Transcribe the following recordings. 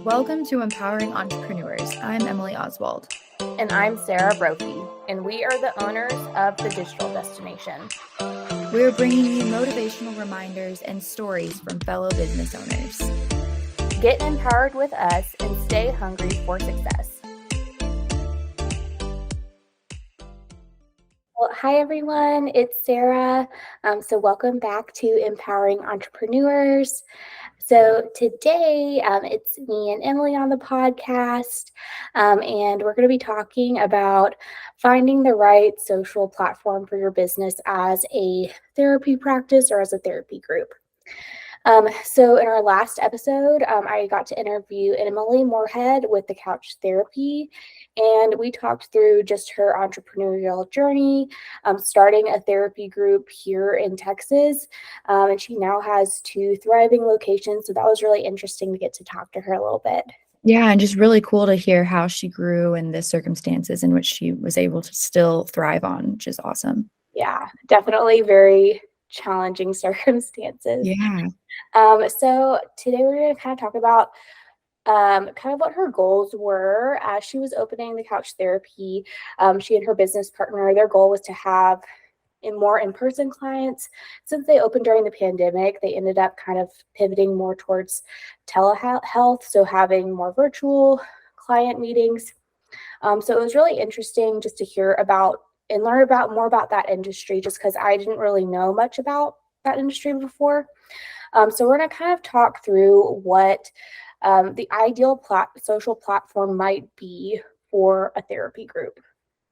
Welcome to Empowering Entrepreneurs. I'm Emily Oswald. And I'm Sarah Brophy, and we are the owners of the Digital Destination. We are bringing you motivational reminders and stories from fellow business owners. Get empowered with us and stay hungry for success. Well, hi everyone, it's Sarah. So welcome back to Empowering Entrepreneurs. So today it's me and Emily on the podcast, and we're going to be talking about finding the right social platform for your business as a therapy practice or as a therapy group. So in our last episode, I got to interview Emily Moorhead with the Couch Therapy, and we talked through just her entrepreneurial journey, starting a therapy group here in Texas, and she now has 2 thriving locations. So that was really interesting to get to talk to her a little bit. Yeah, and just really cool to hear how she grew and the circumstances in which she was able to still thrive on, which is awesome. Yeah, definitely very challenging circumstances. Yeah. So today we're going to kind of talk about kind of what her goals were as she was opening the Couch Therapy. She and her business partner, their goal was to have more in-person clients. Since they opened during the pandemic, they ended up kind of pivoting more towards telehealth, so having more virtual client meetings. So it was really interesting just to hear about and learn about more about that industry, just because I didn't really know much about that industry before. So we're going to kind of talk through what the ideal social platform might be for a therapy group.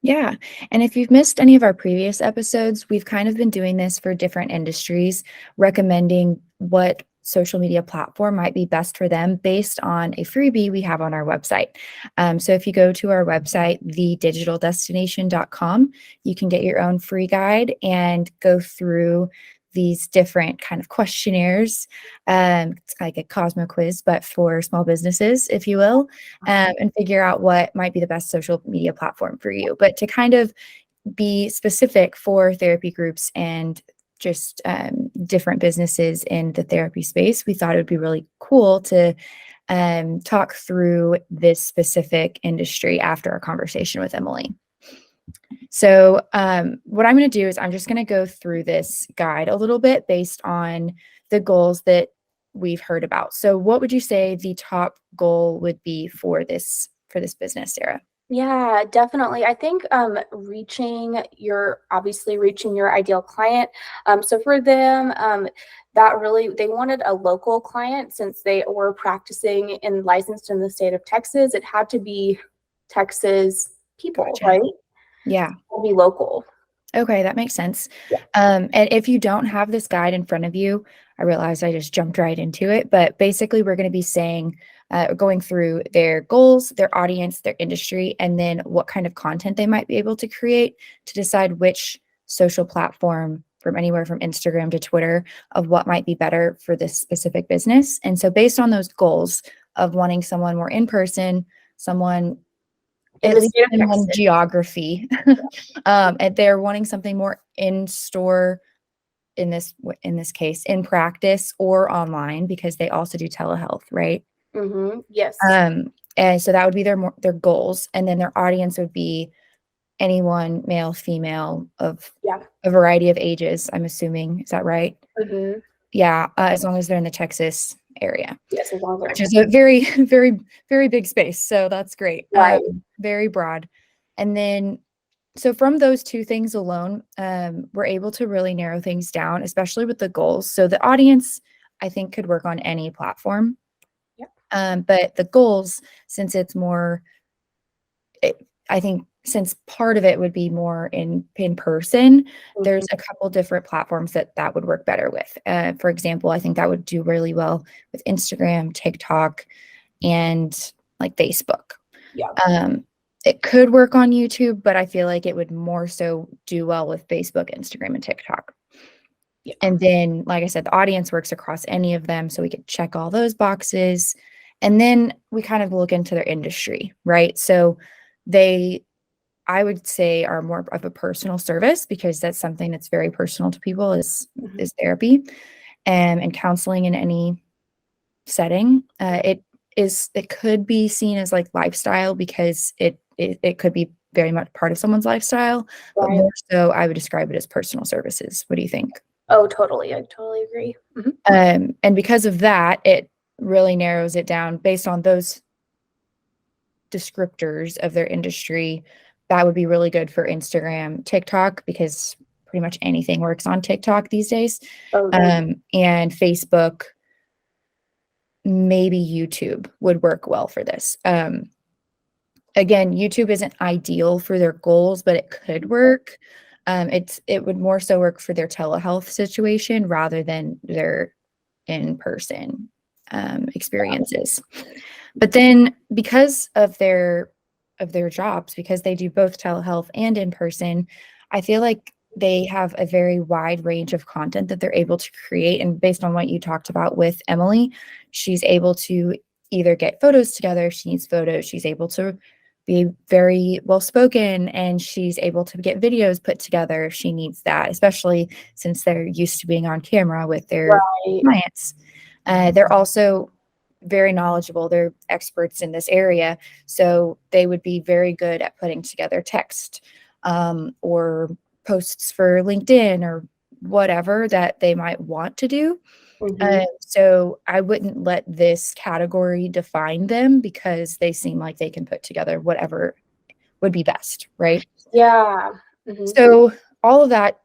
Yeah. And if you've missed any of our previous episodes, we've kind of been doing this for different industries, recommending what social media platform might be best for them based on a freebie we have on our website. So if you go to our website, thedigitalDestination.com, you can get your own free guide and go through these different kind of questionnaires. It's like a Cosmo quiz, but for small businesses, if you will, and figure out what might be the best social media platform for you. But to kind of be specific for therapy groups and just different businesses in the therapy space, we thought it would be really cool to talk through this specific industry after our conversation with Emily. So what I'm going to do is I'm just going to go through this guide a little bit based on the goals that we've heard about. So what would you say the top goal would be for this business, Sarah? Yeah, definitely. I think reaching your ideal client. So for them, they wanted a local client since they were practicing and licensed in the state of Texas. It had to be Texas people, Gotcha. right? Yeah. It'll be local. Okay, that makes sense. Yeah. And if you don't have this guide in front of you, I realize I just jumped right into it, but basically we're going to be saying, going through their goals, their audience, their industry, and then what kind of content they might be able to create to decide which social platform from anywhere from Instagram to Twitter of what might be better for this specific business. And so based on those goals of wanting someone more in person, someone at least in one geography, and they're wanting something more in store in this case, in practice or online, because they also do telehealth, right? Mm-hmm. Yes. And so that would be their goals, and then their audience would be anyone, male, female, of a variety of ages. I'm assuming, is that right? Mm-hmm. Yeah, as long as they're in the Texas area. Yes, as long as which is a very, very, very big space. So that's great. Right. Very broad. And then, so from those 2 things alone, we're able to really narrow things down, especially with the goals. So the audience, I think, could work on any platform. Yep. But the goals, since it's more, I think since part of it would be more in person, there's a couple different platforms that would work better with. For example, I think that would do really well with Instagram, TikTok, and like Facebook. Yeah. It could work on YouTube, but I feel like it would more so do well with Facebook, Instagram, and TikTok. Yeah. And then, like I said, the audience works across any of them, so we could check all those boxes. And then we kind of look into their industry, right? So I would say, are more of a personal service, because that's something that's very personal to people is therapy and counseling in any setting. It it could be seen as like lifestyle because it could be very much part of someone's lifestyle, but Right. more so I would describe it as personal services. What do you think? Oh, totally. I totally agree. And because of that, it really narrows it down based on those descriptors of their industry. That would be really good for Instagram, TikTok, because pretty much anything works on TikTok these days. Oh, And Facebook, maybe YouTube would work well for this. Again, YouTube isn't ideal for their goals, but it could work. It would more so work for their telehealth situation rather than their in-person experiences. But then because of their jobs, because they do both telehealth and in person, I feel like they have a very wide range of content that they're able to create. And based on what you talked about with Emily, she's able to either get photos together, if she needs photos, she's able to be very well spoken, and she's able to get videos put together if she needs that, especially since they're used to being on camera with their right. clients. They're also very knowledgeable. They're experts in this area. So they would be very good at putting together text or posts for LinkedIn or whatever that they might want to do. Hmm. So I wouldn't let this category define them because they seem like they can put together whatever would be best, right? Yeah. Hmm. So all of that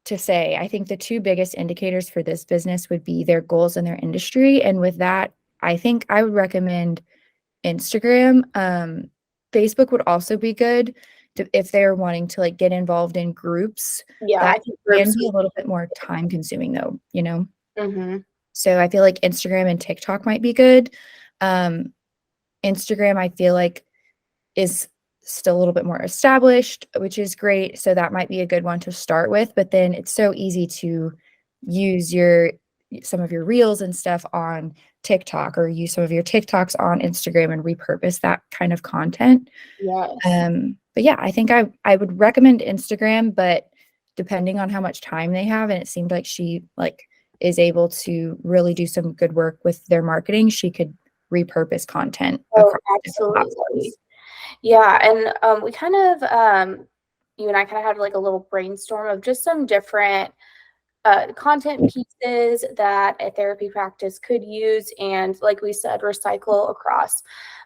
to say, I think the two biggest indicators for this business would be their goals in their industry. And with that, I think I would recommend Instagram. Facebook would also be good if they're wanting to like get involved in groups. Yeah, That I think can groups. be a little bit more time consuming though, you know? Hmm. So I feel like Instagram and TikTok might be good. Um, Instagram, I feel like is still a little bit more established, which is great. So that might be a good one to start with. But then it's so easy to use some of your reels and stuff on TikTok or use some of your TikToks on Instagram and repurpose that kind of content. Yes. But yeah, I think I would recommend Instagram, but depending on how much time they have, and it seemed like she like is able to really do some good work with their marketing, she could repurpose content Oh, across different absolutely. platforms. Yeah, and we kind of you and I kind of had like a little brainstorm of just some different content pieces that a therapy practice could use, and like we said, recycle across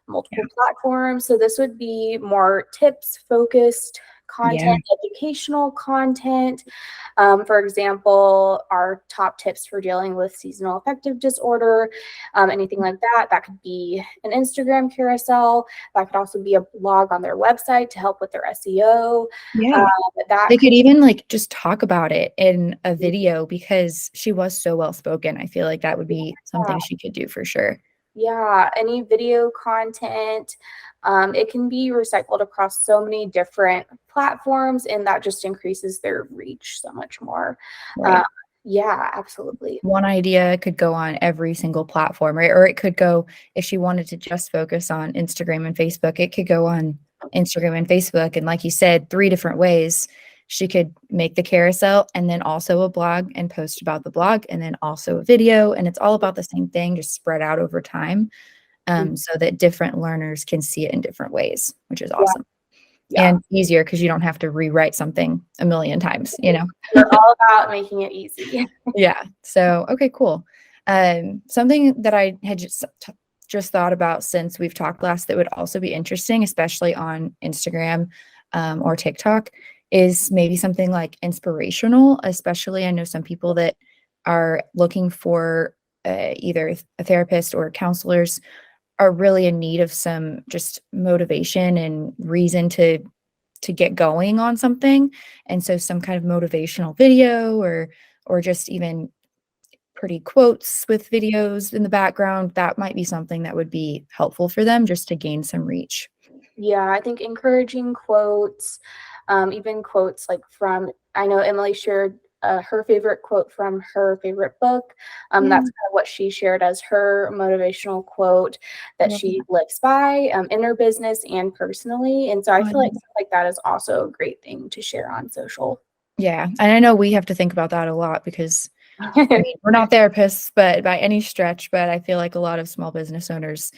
Yeah. multiple platforms. So this would be more tips focused Yeah. content, educational content. For example, our top tips for dealing with seasonal affective disorder, anything like that. That could be an Instagram carousel. That could also be a blog on their website to help with their SEO. Um, Yeah. that They could could even like just talk about it in a video because she was so well spoken. I feel like that would be something she could do for sure. Yeah, any video content, it can be recycled across so many different platforms, and that just increases their reach so much more. Uh, Right. yeah, absolutely. One idea could go on every single platform, right? Or it could go, if she wanted to just focus on Instagram and Facebook, it could go on Instagram and Facebook. And like you said, three different ways. She could make the carousel and then also a blog and post about the blog and then also a video. And it's all about the same thing, just spread out over time Mm. so that different learners can see it in different ways, which is Yeah, awesome. yeah. And easier because you don't have to rewrite something a million times, you know? We're all about making it easy. Yeah. So, okay, cool. Something that I had just thought about since we've talked last that would also be interesting, especially on Instagram or TikTok, is maybe something like inspirational. Especially, I know some people that are looking for either a therapist or counselors are really in need of some just motivation and reason to get going on something. And so some kind of motivational video or just even pretty quotes with videos in the background, that might be something that would be helpful for them just to gain some reach. Yeah, I think encouraging quotes, even quotes like from, I know Emily shared her favorite quote from her favorite book. Yeah, That's kind of what she shared as her motivational quote that love she that. lives by in her business and personally. And so I Oh, I feel like love that. stuff like that is also a great thing to share on social. Yeah, and I know we have to think about that a lot because I mean, we're not therapists, but by any stretch, but I feel like a lot of small business owners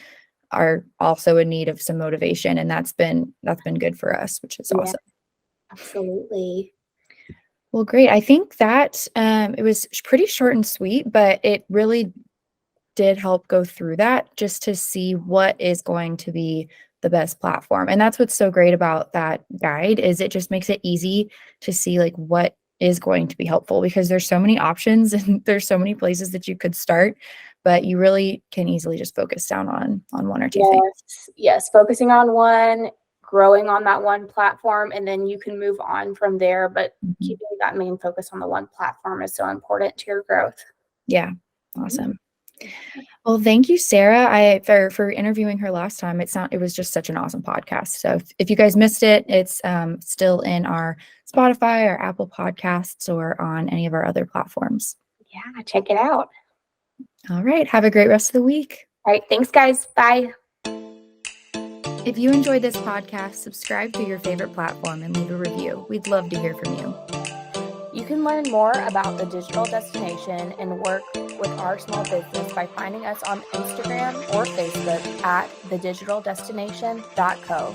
are also in need of some motivation, and that's been good for us, which is Yeah, awesome. absolutely. Well, great. I think that it was pretty short and sweet, but it really did help go through that just to see what is going to be the best platform. And that's what's so great about that guide is it just makes it easy to see like what is going to be helpful because there's so many options and there's so many places that you could start, but you really can easily just focus down on one or two things. Yes, yes, focusing on one, growing on that one platform, and then you can move on from there, but Mhm. keeping that main focus on the one platform is so important to your growth. Yeah. Mhm. Awesome. Well, thank you, Sarah. For interviewing her last time. It was just such an awesome podcast. So if you guys missed it, it's still in our Spotify or Apple Podcasts or on any of our other platforms. Yeah, check it out. All right. Have a great rest of the week. All right, thanks, guys. Bye. If you enjoyed this podcast, subscribe to your favorite platform and leave a review. We'd love to hear from you. You can learn more about the digital destination and work with our small business by finding us on Instagram or Facebook at thedigitalDestination.co.